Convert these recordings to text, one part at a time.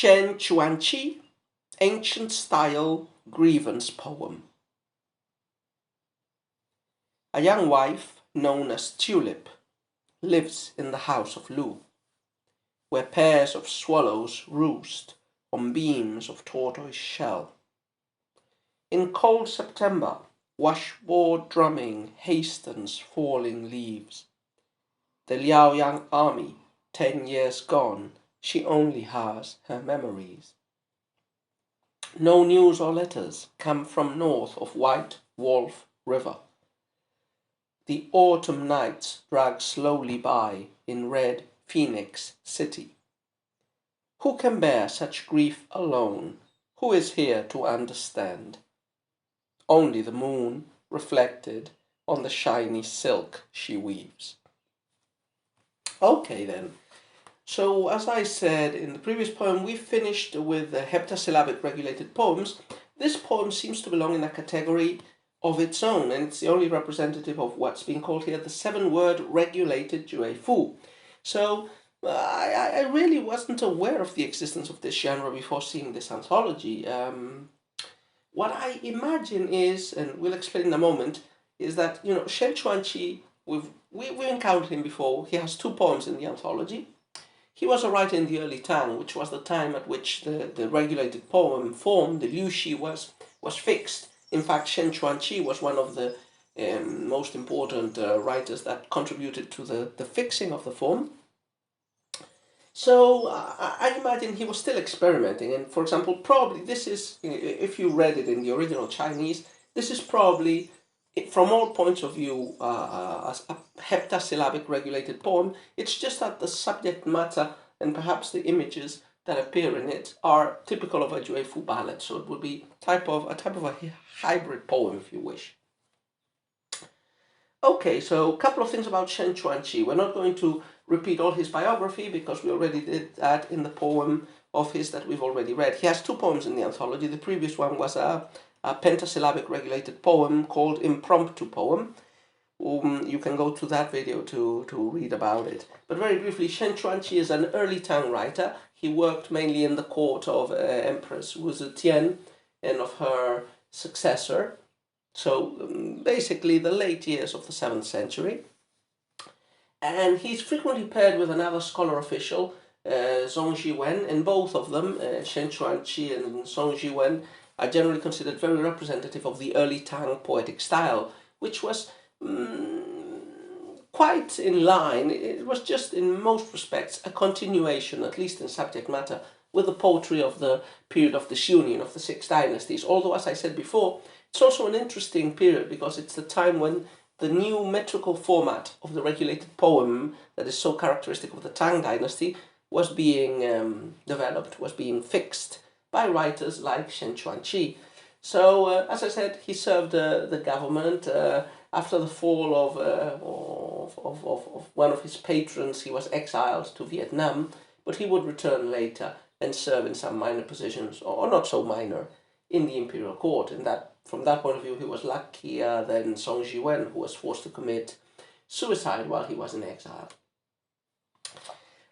Shen ancient style grievance poem. A young wife, known as Tulip, lives in the house of Lu, where pairs of swallows roost on beams of tortoise shell. In cold September, washboard drumming hastens falling leaves. The Liaoyang army, 10 years gone, she only has her memories. No news or letters come from north of White Wolf River. The autumn nights drag slowly by in red Phoenix City. Who can bear such grief alone? Who is here to understand? Only the moon reflected on the shiny silk she weaves. Okay then. So as I said in the previous poem, we finished with the heptasyllabic regulated poems. This poem seems to belong in a category of its own, and it's the only representative of what's being called here the 7-word regulated Jue Fu. So I really wasn't aware of the existence of this genre before seeing this anthology. What I imagine is, and we'll explain in a moment, is that, Shen Quanqi, we've encountered him before. He has 2 poems in the anthology. He was a writer in the early Tang, which was the time at which the regulated poem form, the Liu Xi, was fixed. In fact, Shen Quanqi was one of the most important writers that contributed to the fixing of the form. So I imagine he was still experimenting, and for example, probably this is, if you read it in the original Chinese, this is probably, from all points of view, a heptasyllabic regulated poem. It's just that the subject matter and perhaps the images that appear in it are typical of a Jue Fu ballad, so it would be a type of a hybrid poem, if you wish. Okay, so a couple of things about Shen Quanqi. We're not going to repeat all his biography because we already did that in the poem of his that we've already read. He has 2 poems in the anthology. The previous one was a pentasyllabic regulated poem called Impromptu Poem. You can go to that video to read about it. But very briefly, Shen Quanqi is an early Tang writer. He worked mainly in the court of Empress Wu Zetian and of her successor. So basically the late years of the 7th century. And he's frequently paired with another scholar official, Zhong Jiwen, and both of them, Shen Quanqi and Zhong Jiwen, are generally considered very representative of the early Tang poetic style, which was quite in line. It was just in most respects a continuation, at least in subject matter, with the poetry of the period of the Xiongnu, of the 6 dynasties. Although, as I said before, it's also an interesting period because it's the time when the new metrical format of the regulated poem that is so characteristic of the Tang dynasty was being developed, was being fixed by writers like Shen Quanqi. So, as I said, he served the government. After the fall of one of his patrons, he was exiled to Vietnam, but he would return later and serve in some minor positions, or not so minor, in the imperial court. And that, from that point of view, he was luckier than Zhong Jiwen, who was forced to commit suicide while he was in exile.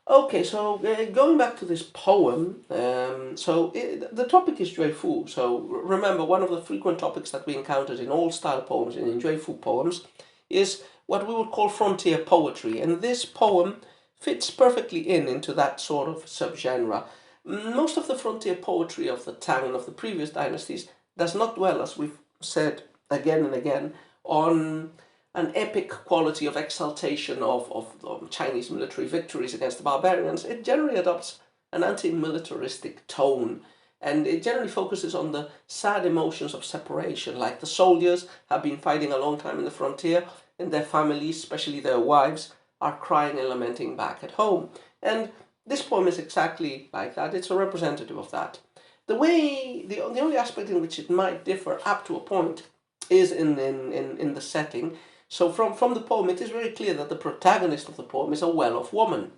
Okay, so going back to this poem, the topic is Jue Fu. So remember, one of the frequent topics that we encountered in all style poems and in Jue Fu poems is what we would call frontier poetry, and this poem fits perfectly into that sort of subgenre. Most of the frontier poetry of the Tang and of the previous dynasties does not dwell, as we've said again and again, on an epic quality of exaltation of Chinese military victories against the barbarians. It generally adopts an anti-militaristic tone, and it generally focuses on the sad emotions of separation, like the soldiers have been fighting a long time in the frontier, and their families, especially their wives, are crying and lamenting back at home. And this poem is exactly like that. It's a representative of that. The only aspect in which it might differ up to a point is in the setting. So from the poem, it is very clear that the protagonist of the poem is a well-off woman.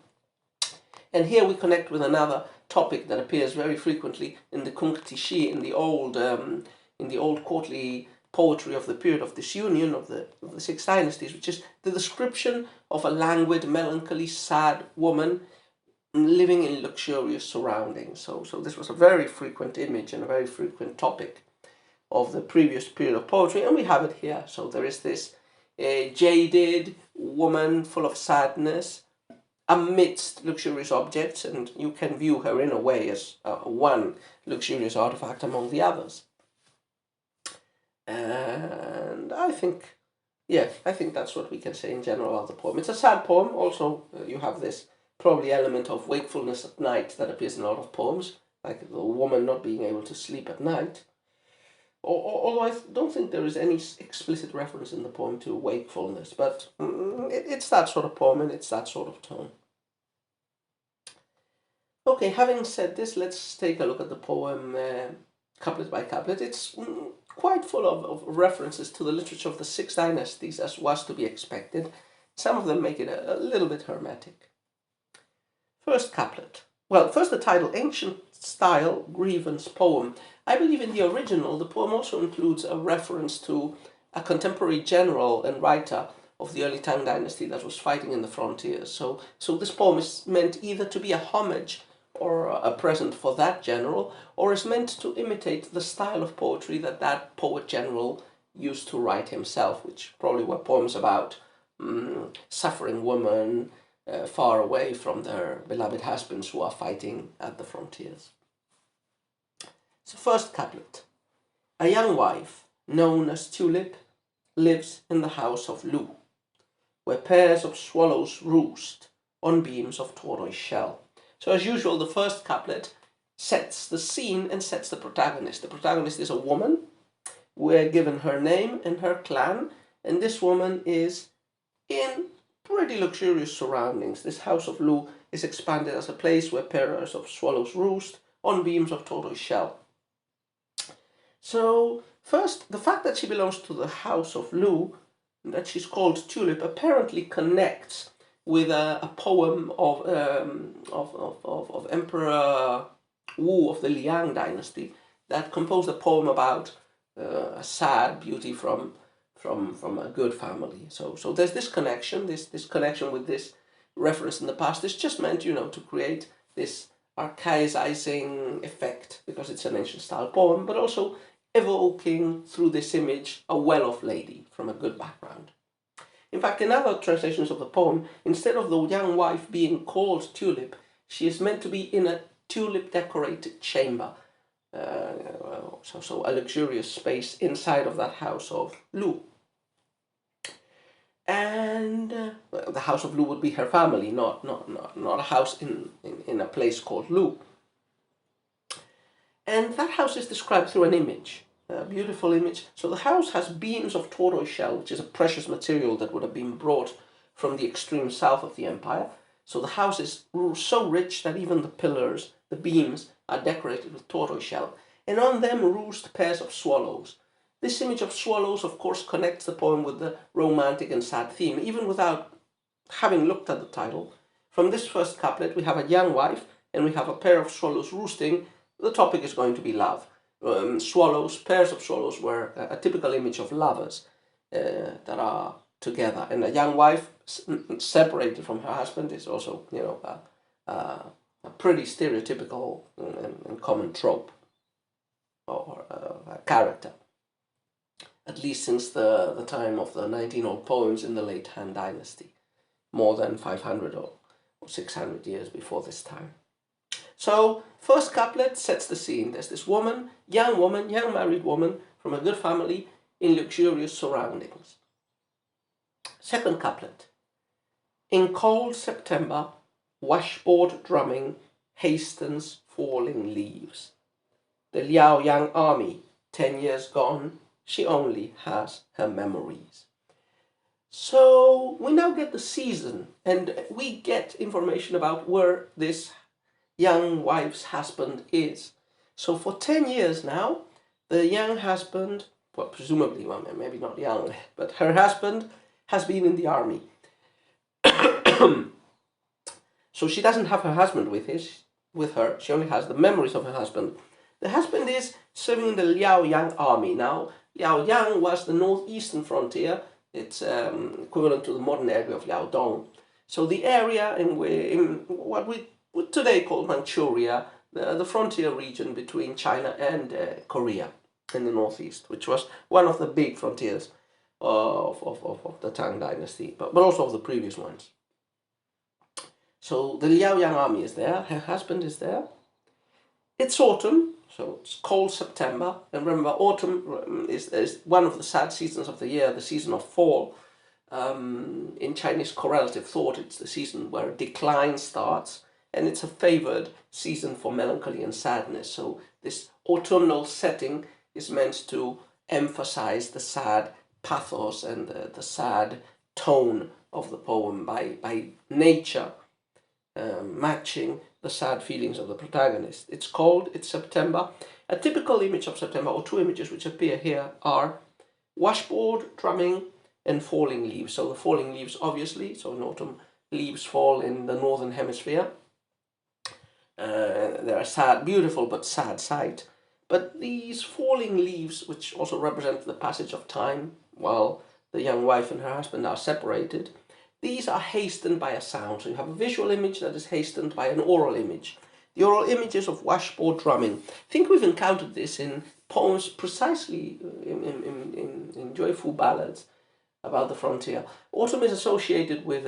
And here we connect with another topic that appears very frequently in the Quanqi, in the old courtly poetry of the period of the Xiongnu, of the 6 dynasties, which is the description of a languid, melancholy, sad woman living in luxurious surroundings. So this was a very frequent image and a very frequent topic of the previous period of poetry, and we have it here. So there is this jaded woman full of sadness amidst luxurious objects, and you can view her in a way as one luxurious artifact among the others. And I think that's what we can say in general about the poem. It's a sad poem. Also, you have this probably element of wakefulness at night that appears in a lot of poems, like the woman not being able to sleep at night. Although I don't think there is any explicit reference in the poem to wakefulness, but it's that sort of poem and it's that sort of tone. Okay, having said this, let's take a look at the poem couplet by couplet. It's quite full of references to the literature of the six dynasties, as was to be expected. Some of them make it a little bit hermetic. First couplet. Well, first the title, Ancient Style Grievance Poem. I believe in the original, the poem also includes a reference to a contemporary general and writer of the early Tang dynasty that was fighting in the frontiers. So this poem is meant either to be a homage or a present for that general, or is meant to imitate the style of poetry that poet general used to write himself, which probably were poems about suffering women far away from their beloved husbands who are fighting at the frontiers. So first couplet. A young wife, known as Tulip, lives in the house of Lu, where pairs of swallows roost on beams of tortoise shell. So as usual, the first couplet sets the scene and sets the protagonist. The protagonist is a woman. We're given her name and her clan, and this woman is in pretty luxurious surroundings. This house of Lu is expanded as a place where pairs of swallows roost on beams of tortoise shell. So first, the fact that she belongs to the house of Lu, that she's called Tulip, apparently connects with a poem of Emperor Wu of the Liang dynasty that composed a poem about a sad beauty from a good family. So there's this connection, this connection with this reference in the past. It's just meant, to create this archaicizing effect because it's an ancient style poem, but also evoking through this image a well-off lady from a good background. In fact, in other translations of the poem, instead of the young wife being called Tulip, she is meant to be in a tulip-decorated chamber. So a luxurious space inside of that house of Lu. And the house of Lu would be her family, not a house in a place called Lu. And that house is described through an image. A beautiful image. So the house has beams of tortoise shell, which is a precious material that would have been brought from the extreme south of the empire. So the house is so rich that even the pillars, the beams, are decorated with tortoise shell. And on them roost pairs of swallows. This image of swallows, of course, connects the poem with the romantic and sad theme, even without having looked at the title. From this first couplet, we have a young wife, and we have a pair of swallows roosting. The topic is going to be love. Swallows, pairs of swallows were a typical image of lovers that are together, and a young wife separated from her husband is also, a pretty stereotypical and common trope or a character, at least since the time of the 19 old poems in the late Han Dynasty, more than 500 or 600 years before this time. So, first couplet sets the scene. There's this young married woman from a good family in luxurious surroundings. Second couplet. In cold September, washboard drumming hastens falling leaves. The Liao Yang army, 10 years gone, she only has her memories. So, we now get the season, and we get information about where this young wife's husband is. So for 10 years now, the young husband, well, presumably, maybe not young, but her husband has been in the army. So she doesn't have her husband with her. She only has the memories of her husband. The husband is serving in the Liao Yang army. Now, Liao Yang was the northeastern frontier. It's equivalent to the modern area of Liaodong. So the area in what we today called Manchuria, the frontier region between China and Korea in the northeast, which was one of the big frontiers of the Tang dynasty, but also of the previous ones. So the Liaoyang army is there, her husband is there. It's autumn, so it's cold September. And remember, autumn is one of the sad seasons of the year, the season of fall. In Chinese correlative thought, it's the season where decline starts, and it's a favored season for melancholy and sadness. So this autumnal setting is meant to emphasize the sad pathos and the sad tone of the poem by nature matching the sad feelings of the protagonist. It's cold, it's September. A typical image of September, or two images which appear here, are washboard, drumming, and falling leaves. So the falling leaves, obviously, so in autumn, leaves fall in the northern hemisphere. They're a sad, beautiful but sad sight. But these falling leaves, which also represent the passage of time while the young wife and her husband are separated, these are hastened by a sound. So you have a visual image that is hastened by an oral image. The oral images of washboard drumming. I think we've encountered this in poems precisely in joyful ballads about the frontier. Autumn is associated with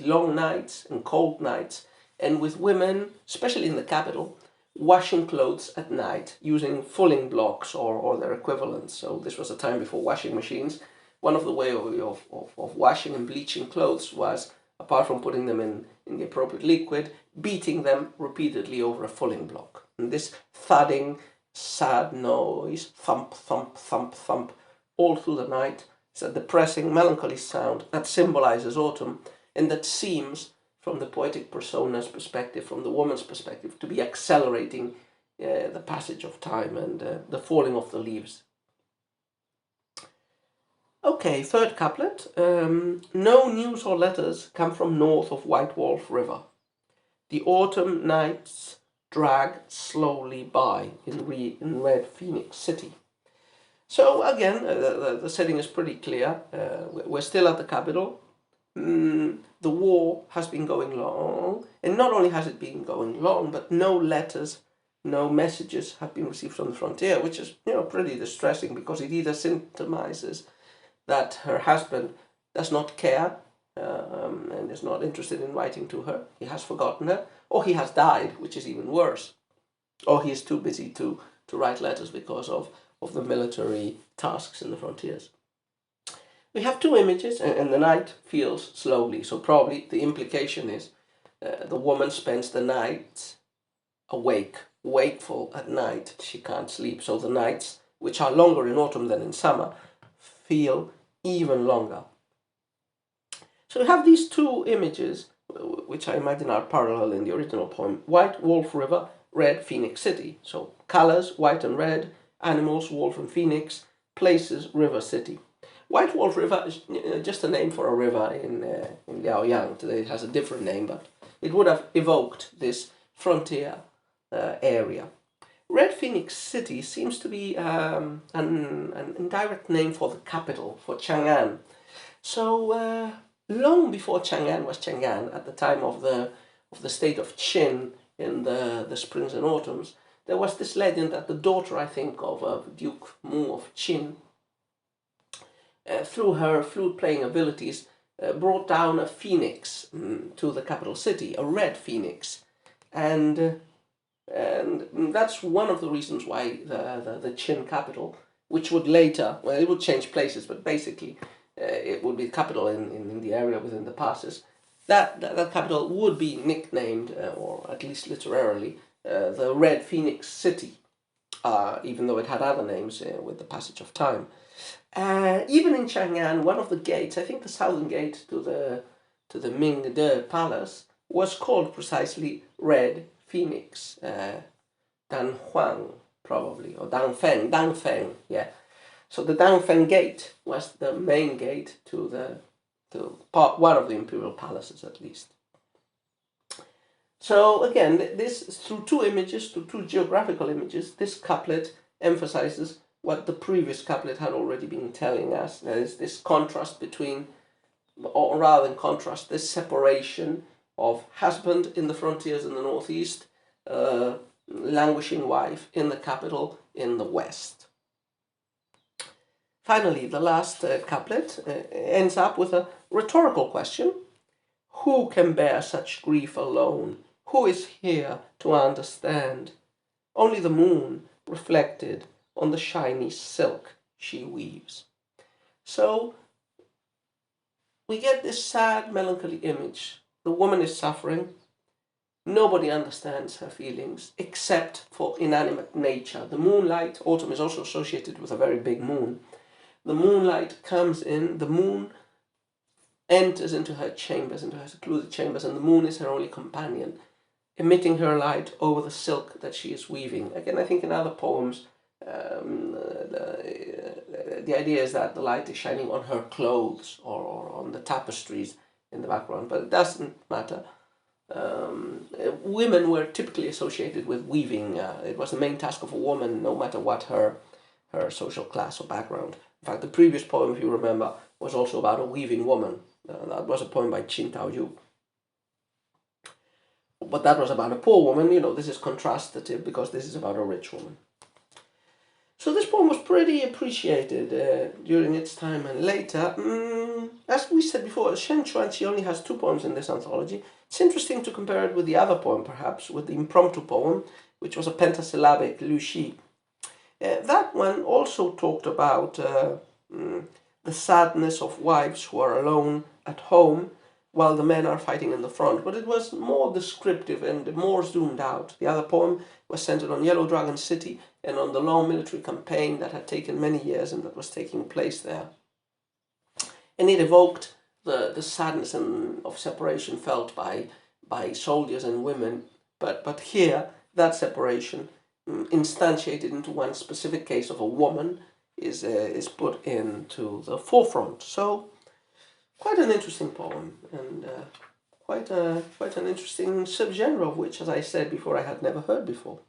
long nights and cold nights, and with women, especially in the capital, washing clothes at night using fulling blocks or their equivalents. So this was a time before washing machines. One of the ways of washing and bleaching clothes was, apart from putting them in the appropriate liquid, beating them repeatedly over a fulling block. And this thudding, sad noise, thump, thump, thump, thump, all through the night, is a depressing, melancholy sound that symbolizes autumn, and that seems, from the poetic persona's perspective, from the woman's perspective, to be accelerating the passage of time and the falling of the leaves. Okay, third couplet. No news or letters come from north of White Wolf River. The autumn nights drag slowly by in Red Phoenix City. So again, the setting is pretty clear. We're still at the capital. The war has been going long, and not only has it been going long, but no letters, no messages have been received from the frontier, which is pretty distressing, because it either symptomizes that her husband does not care and is not interested in writing to her, he has forgotten her, or he has died, which is even worse, or he is too busy to write letters because of the military tasks in the frontiers. We have two images, and the night feels slowly, so probably the implication is the woman spends the night awake, wakeful at night, she can't sleep, so the nights, which are longer in autumn than in summer, feel even longer. So we have these two images, which I imagine are parallel in the original poem. White Wolf River, Red Phoenix City. So colors, white and red, animals, wolf and phoenix, places, river, city. White Wolf River is just a name for a river in Liaoyang. Today it has a different name, but it would have evoked this frontier area. Red Phoenix City seems to be an indirect name for the capital, for Chang'an. So long before Chang'an was Chang'an, at the time of the state of Qin in the springs and autumns, there was this legend that the daughter, I think, of Duke Mu of Qin, through her flute-playing abilities, brought down a phoenix to the capital city, a red phoenix, and that's one of the reasons why the Qin capital, which would later, well, it would change places, but basically it would be capital in the area within the passes, that capital would be nicknamed, or at least literarily, the Red Phoenix City, even though it had other names with the passage of time. Even in Chang'an, one of the gates, I think the southern gate to the Mingde Palace, was called precisely Red Phoenix, Dan Huang probably, or Dangfeng, yeah. So the Dangfeng Gate was the main gate to one of the imperial palaces, at least. So again, this through two images, through two geographical images, this couplet emphasizes what the previous couplet had already been telling us. There is this contrast between, or rather than contrast, this separation of husband in the frontiers in the northeast, languishing wife in the capital in the west. Finally, the last couplet ends up with a rhetorical question. Who can bear such grief alone? Who is here to understand? Only the moon reflected on the shiny silk she weaves. So we get this sad, melancholy image. The woman is suffering. Nobody understands her feelings except for inanimate nature. The moonlight, autumn is also associated with a very big moon. The moonlight comes in, the moon enters into her chambers, into her secluded chambers, and the moon is her only companion, emitting her light over the silk that she is weaving. Again, I think in other poems, the idea is that the light is shining on her clothes or on the tapestries in the background, but it doesn't matter. Women were typically associated with weaving. It was the main task of a woman, no matter what her social class or background. In fact, the previous poem, if you remember, was also about a weaving woman. That was a poem by Qin Taoyu. But that was about a poor woman. This is contrastative because this is about a rich woman. So this poem was pretty appreciated during its time and later. As we said before, Shen only has 2 poems in this anthology. It's interesting to compare it with the other poem, perhaps, with the impromptu poem, which was a pentasyllabic Lu Xi. That one also talked about the sadness of wives who are alone at home while the men are fighting in the front, but it was more descriptive and more zoomed out. The other poem was centered on Yellow Dragon City and on the long military campaign that had taken many years and that was taking place there. And it evoked the sadness of separation felt by soldiers and women, but here that separation, instantiated into one specific case of a woman, is put into the forefront. So quite an interesting poem, and quite an interesting subgenre of which, as I said before, I had never heard before.